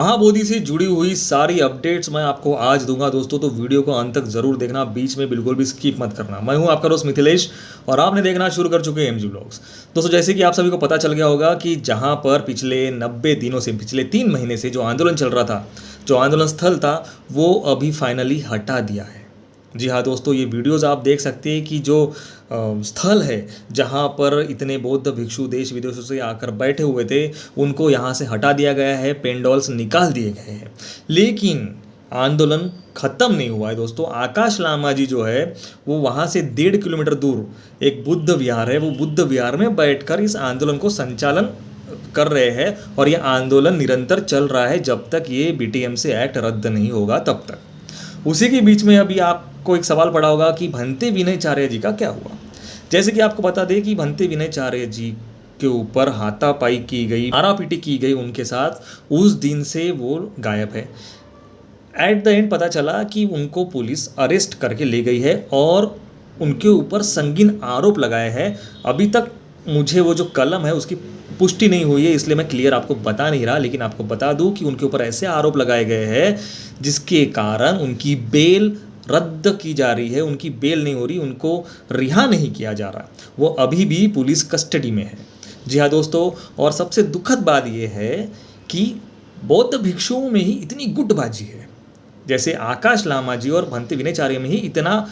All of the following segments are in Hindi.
महाबोधि से जुड़ी हुई सारी अपडेट्स मैं आपको आज दूंगा दोस्तों, तो वीडियो को अंत तक जरूर देखना, बीच में बिल्कुल भी स्किप मत करना। मैं हूं आपका दोस्त मिथिलेश और आपने देखना शुरू कर चुके हैं एमजी व्लॉग्स। दोस्तों, जैसे कि आप सभी को पता चल गया होगा कि जहां पर पिछले 90 दिनों से, पिछले 3 महीने से जो आंदोलन चल रहा था, जो आंदोलन स्थल था, वो अभी फाइनली हटा दिया है। जी हाँ दोस्तों, ये वीडियोज़ आप देख सकते हैं कि जो स्थल है जहाँ पर इतने बौद्ध भिक्षु देश विदेशों से आकर बैठे हुए थे, उनको यहाँ से हटा दिया गया है, पेंडॉल्स निकाल दिए गए हैं। लेकिन आंदोलन ख़त्म नहीं हुआ है दोस्तों। आकाश लामा जी जो है वो वहाँ से 1.5 किलोमीटर दूर एक बुद्ध विहार है, वो बुद्ध विहार में बैठकर इस आंदोलन को संचालन कर रहे हैं और ये आंदोलन निरंतर चल रहा है जब तक ये बीटीएमसी एक्ट रद्द नहीं होगा तब तक। उसी के बीच में अभी आपको एक सवाल पड़ा होगा कि भंते विनयचार्य जी का क्या हुआ। जैसे कि आपको बता दें कि भंते विनयचार्य जी के ऊपर हाथापाई की गई, मारापीटी की गई उनके साथ, उस दिन से वो गायब है। एट द एंड पता चला कि उनको पुलिस अरेस्ट करके ले गई है और उनके ऊपर संगीन आरोप लगाए हैं। अभी तक मुझे वो जो कलम है उसकी पुष्टि नहीं हुई है, इसलिए मैं क्लियर आपको बता नहीं रहा, लेकिन आपको बता दूं कि उनके ऊपर ऐसे आरोप लगाए गए हैं जिसके कारण उनकी बेल रद्द की जा रही है, उनकी बेल नहीं हो रही, उनको रिहा नहीं किया जा रहा, वो अभी भी पुलिस कस्टडी में है। जी हाँ दोस्तों, और सबसे दुखद बात यह है कि बौद्ध भिक्षुओं में ही इतनी गुटबाजी है। जैसे आकाश लामा जी और भंते विनयचार्य में ही इतना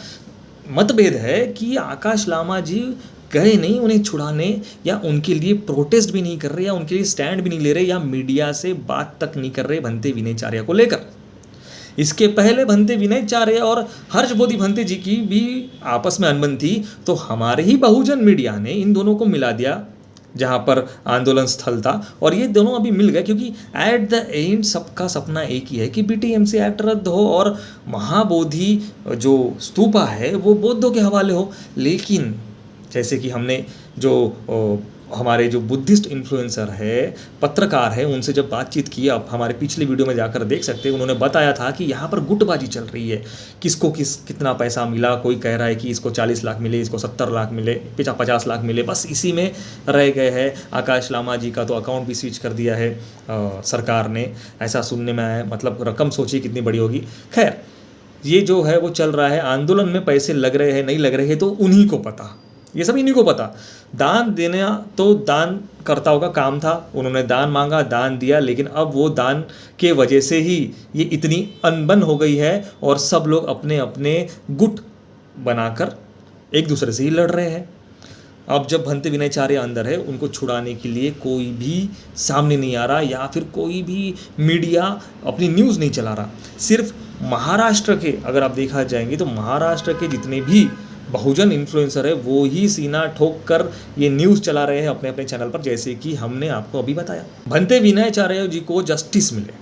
मतभेद है कि आकाश लामा जी गए नहीं उन्हें छुड़ाने, या उनके लिए प्रोटेस्ट भी नहीं कर रहे, या उनके लिए स्टैंड भी नहीं ले रहे, या मीडिया से बात तक नहीं कर रहे भंते विनयचार्य को लेकर। इसके पहले भंते विनयचार्य और हर्ष बोधि भंते जी की भी आपस में अनबन थी, तो हमारे ही बहुजन मीडिया ने इन दोनों को मिला दिया जहाँ पर आंदोलन स्थल था, और ये दोनों अभी मिल गए क्योंकि एट द एंड सबका सपना एक ही है कि बीटीएमसी एक्ट रद्द हो और महाबोधि जो स्तूपा है वो बौद्धों के हवाले हो। लेकिन जैसे कि हमने जो हमारे जो बुद्धिस्ट इन्फ्लुएंसर है, पत्रकार है, उनसे जब बातचीत की, आप हमारे पिछले वीडियो में जाकर देख सकते हैं, उन्होंने बताया था कि यहाँ पर गुटबाजी चल रही है, किसको कितना पैसा मिला। कोई कह रहा है कि इसको 40 लाख मिले, इसको 70 लाख मिले, 50 लाख मिले, बस इसी में रह गए हैं। आकाश लामा जी का तो अकाउंट भी स्विच कर दिया है सरकार ने, ऐसा सुनने में आया। मतलब रकम सोचिए कितनी बड़ी होगी। खैर, ये जो है वो चल रहा है। आंदोलन में पैसे लग रहे हैं नहीं लग रहे हैं तो उन्हीं को पता, ये सब इन्हीं को पता। दान देना तो दानकर्ताओं का काम था, उन्होंने दान मांगा, दान दिया, लेकिन अब वो दान के वजह से ही ये इतनी अनबन हो गई है और सब लोग अपने अपने गुट बनाकर एक दूसरे से ही लड़ रहे हैं। अब जब भंते विनयचार्य अंदर है, उनको छुड़ाने के लिए कोई भी सामने नहीं आ रहा, या फिर कोई भी मीडिया अपनी न्यूज़ नहीं चला रहा। सिर्फ महाराष्ट्र के, अगर आप देखा जाएंगे तो महाराष्ट्र के जितने भी बहुजन इन्फ्लुएंसर है वो ही सीना ठोक कर ये न्यूज़ चला रहे हैं अपने अपने चैनल पर, जैसे कि हमने आपको अभी बताया। भंते विनयचार्य जी को जस्टिस मिले,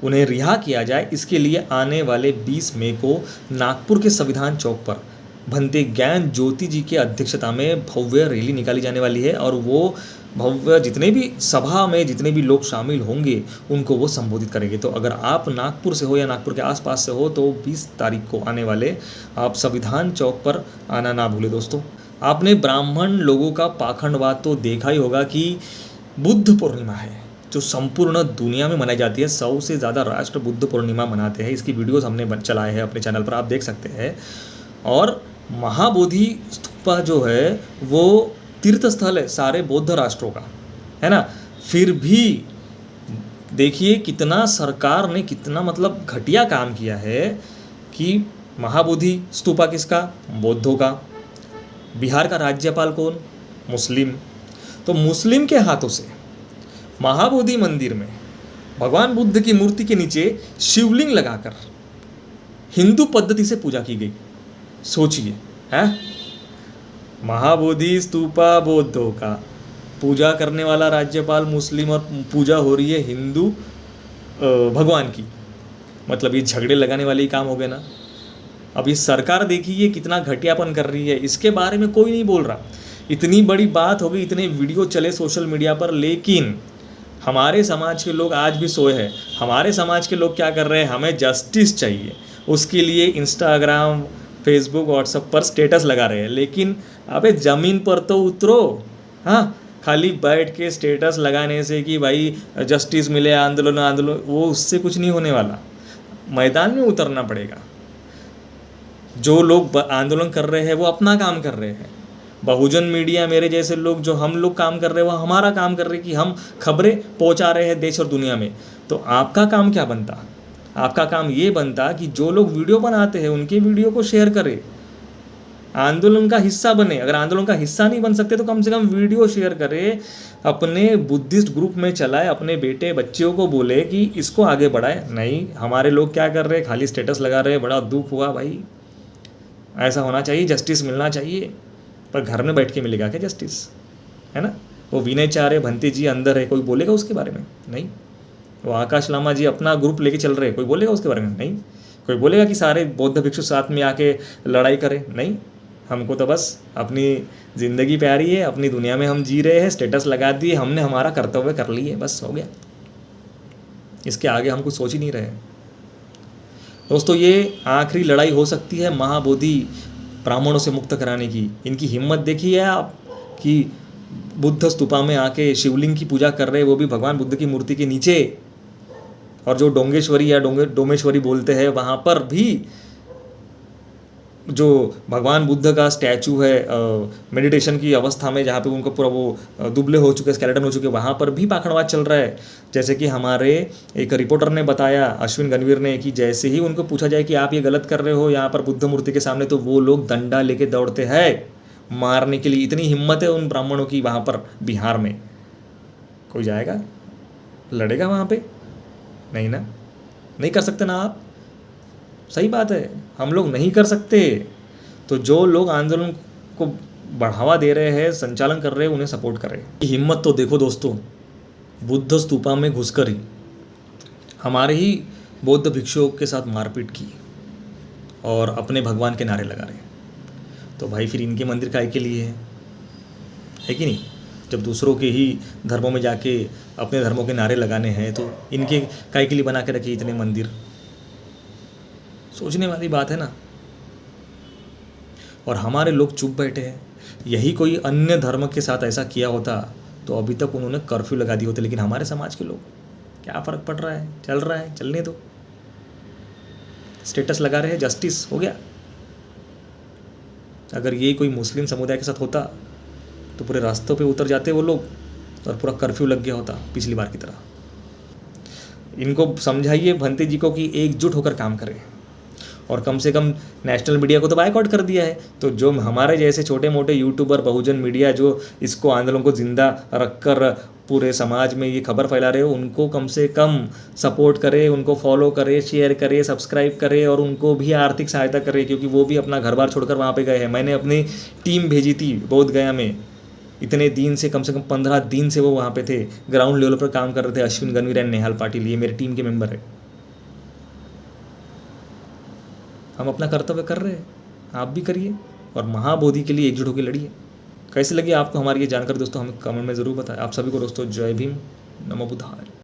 उन्हें रिहा किया जाए, इसके लिए आने वाले 20 मई को नागपुर के संविधान चौक पर भंते ज्ञान ज्योति जी की अध्यक्षता में भव्य रैली निकाली जाने वाली है, और वो भव्य जितने भी सभा में जितने भी लोग शामिल होंगे उनको वो संबोधित करेंगे। तो अगर आप नागपुर से हो या नागपुर के आसपास से हो तो 20 तारीख को आने वाले आप संविधान चौक पर आना ना भूलें दोस्तों। आपने ब्राह्मण लोगों का पाखंडवाद तो देखा ही होगा कि बुद्ध पूर्णिमा है जो संपूर्ण दुनिया में मनाई जाती है। 100 से ज़्यादा राष्ट्र बुद्ध पूर्णिमा मनाते हैं। इसकी वीडियोज़ हमने चलाए हैं अपने चैनल पर, आप देख सकते हैं। और महाबोधि स्तूपा जो है वो तीर्थ स्थल है सारे बौद्ध राष्ट्रों का, है ना। फिर भी देखिए कितना सरकार ने कितना मतलब घटिया काम किया है कि महाबोधि स्तूपा किसका, बौद्धों का। बिहार का राज्यपाल कौन, मुस्लिम। तो मुस्लिम के हाथों से महाबोधि मंदिर में भगवान बुद्ध की मूर्ति के नीचे शिवलिंग लगाकर हिंदू पद्धति से पूजा की गई। सोचिए, है महाबोधि स्तूपा बौद्धों का, पूजा करने वाला राज्यपाल मुस्लिम, और पूजा हो रही है हिंदू भगवान की। मतलब ये झगड़े लगाने वाले ही काम हो गए ना। अब ये सरकार देखिए कितना घटियापन कर रही है, इसके बारे में कोई नहीं बोल रहा। इतनी बड़ी बात हो गई, इतने वीडियो चले सोशल मीडिया पर, लेकिन हमारे समाज के लोग आज भी सोए हैं। हमारे समाज के लोग क्या कर रहे हैं, हमें जस्टिस चाहिए, उसके लिए इंस्टाग्राम, फेसबुक, व्हाट्सएप पर स्टेटस लगा रहे हैं। लेकिन अबे ज़मीन पर तो उतरो। हाँ, खाली बैठ के स्टेटस लगाने से कि भाई जस्टिस मिले, आंदोलन आंदोलन, वो उससे कुछ नहीं होने वाला। मैदान में उतरना पड़ेगा। जो लोग आंदोलन कर रहे हैं वो अपना काम कर रहे हैं। बहुजन मीडिया, मेरे जैसे लोग, जो हम लोग काम कर रहे हैं वो हमारा काम कर रहे हैं कि हम खबरें पहुंचा रहे हैं देश और दुनिया में। तो आपका काम क्या बनता? आपका काम ये बनता कि जो लोग वीडियो बनाते हैं उनके वीडियो को शेयर करें, आंदोलन का हिस्सा बने। अगर आंदोलन का हिस्सा नहीं बन सकते तो कम से कम वीडियो शेयर करे, अपने बुद्धिस्ट ग्रुप में चलाए, अपने बेटे बच्चों को बोले कि इसको आगे बढ़ाए। नहीं, हमारे लोग क्या कर रहे हैं, खाली स्टेटस लगा रहे हैं। बड़ा दुख हुआ भाई। ऐसा होना चाहिए, जस्टिस मिलना चाहिए, पर घर में बैठ के मिलेगा क्या जस्टिस? है ना। वो विनय चारे भंती जी अंदर है, कोई बोलेगा उसके बारे में? नहीं। वो आकाश लामा जी अपना ग्रुप लेके चल रहे हैं, कोई बोलेगा उसके बारे में? नहीं। कोई बोलेगा कि सारे बौद्ध भिक्षु साथ में आके लड़ाई करें? नहीं। हमको तो बस अपनी ज़िंदगी प्यारी है, अपनी दुनिया में हम जी रहे हैं, स्टेटस लगा दिए, हमने हमारा कर्तव्य कर लिए, बस हो गया। इसके आगे हम कुछ सोच ही नहीं रहे। दोस्तों, ये आखिरी लड़ाई हो सकती है महाबोधि ब्राह्मणों से मुक्त कराने की। इनकी हिम्मत देखिए आप कि बुद्ध स्तूपा में आके शिवलिंग की पूजा कर रहे हैं, वो भी भगवान बुद्ध की मूर्ति के नीचे। और जो डोंगेश्वरी या डोमेश्वरी बोलते हैं, वहाँ पर भी जो भगवान बुद्ध का स्टैचू है मेडिटेशन की अवस्था में, जहाँ पे उनको पूरा वो दुबले हो चुके, स्केलेटन हो चुके, वहाँ पर भी पाखंडवाद चल रहा है। जैसे कि हमारे एक रिपोर्टर ने बताया, अश्विन गणवीर ने, कि जैसे ही उनको पूछा जाए कि आप ये गलत कर रहे हो यहाँ पर बुद्ध मूर्ति के सामने, तो वो लोग डंडा लेके दौड़ते हैं मारने के लिए। इतनी हिम्मत है उन ब्राह्मणों की वहाँ पर बिहार में। कोई जाएगा लड़ेगा वहाँ पे? नहीं ना, नहीं कर सकते ना आप। सही बात है, हम लोग नहीं कर सकते। तो जो लोग आंदोलन को बढ़ावा दे रहे हैं, संचालन कर रहे हैं, उन्हें सपोर्ट करें। हिम्मत तो देखो दोस्तों, बुद्ध स्तूपा में घुसकर ही हमारे ही बौद्ध भिक्षुओं के साथ मारपीट की और अपने भगवान के नारे लगा रहे। तो भाई फिर इनके मंदिर काय के लिए है कि नहीं? जब दूसरों के ही धर्मों में जाके अपने धर्मों के नारे लगाने हैं, तो इनके काय के लिए बना के रखे इतने मंदिर? सोचने वाली बात है ना। और हमारे लोग चुप बैठे हैं। यही कोई अन्य धर्म के साथ ऐसा किया होता तो अभी तक उन्होंने कर्फ्यू लगा दी होती। लेकिन हमारे समाज के लोग, क्या फ़र्क पड़ रहा है, चल रहा है, चलने दो। स्टेटस लगा रहे हैं, जस्टिस हो गया। अगर ये कोई मुस्लिम समुदाय के साथ होता तो पूरे रास्तों पे उतर जाते वो लोग और पूरा कर्फ्यू लग गया होता पिछली बार की तरह। इनको समझाइए भंते जी को कि एकजुट होकर काम करें। और कम से कम नेशनल मीडिया को तो बायकॉट कर दिया है, तो जो हमारे जैसे छोटे मोटे यूट्यूबर, बहुजन मीडिया जो इसको आंदोलन को ज़िंदा रखकर पूरे समाज में ये खबर फैला रहे हो, उनको कम से कम सपोर्ट करे, उनको फॉलो करे, शेयर करे, सब्सक्राइब करे और उनको भी आर्थिक सहायता करे, क्योंकि वो भी अपना घर बार छोड़कर वहाँ पे गए हैं। मैंने अपनी टीम भेजी थी बोध गया में, इतने दिन से, कम 15 दिन से वो वहाँ पे थे, ग्राउंड लेवल पर काम कर रहे थे। अश्विन गणवीर एंड नेहाल पाटिल, ये मेरी टीम के मेंबर है। हम अपना कर्तव्य कर रहे हैं, आप भी करिए और महाबोधि के लिए एकजुट होकर लड़िए। कैसे लगी आपको हमारी ये जानकारी दोस्तों, हमें कमेंट में ज़रूर बताएं। आप सभी को दोस्तों जय भीम, नमो बुद्धाय।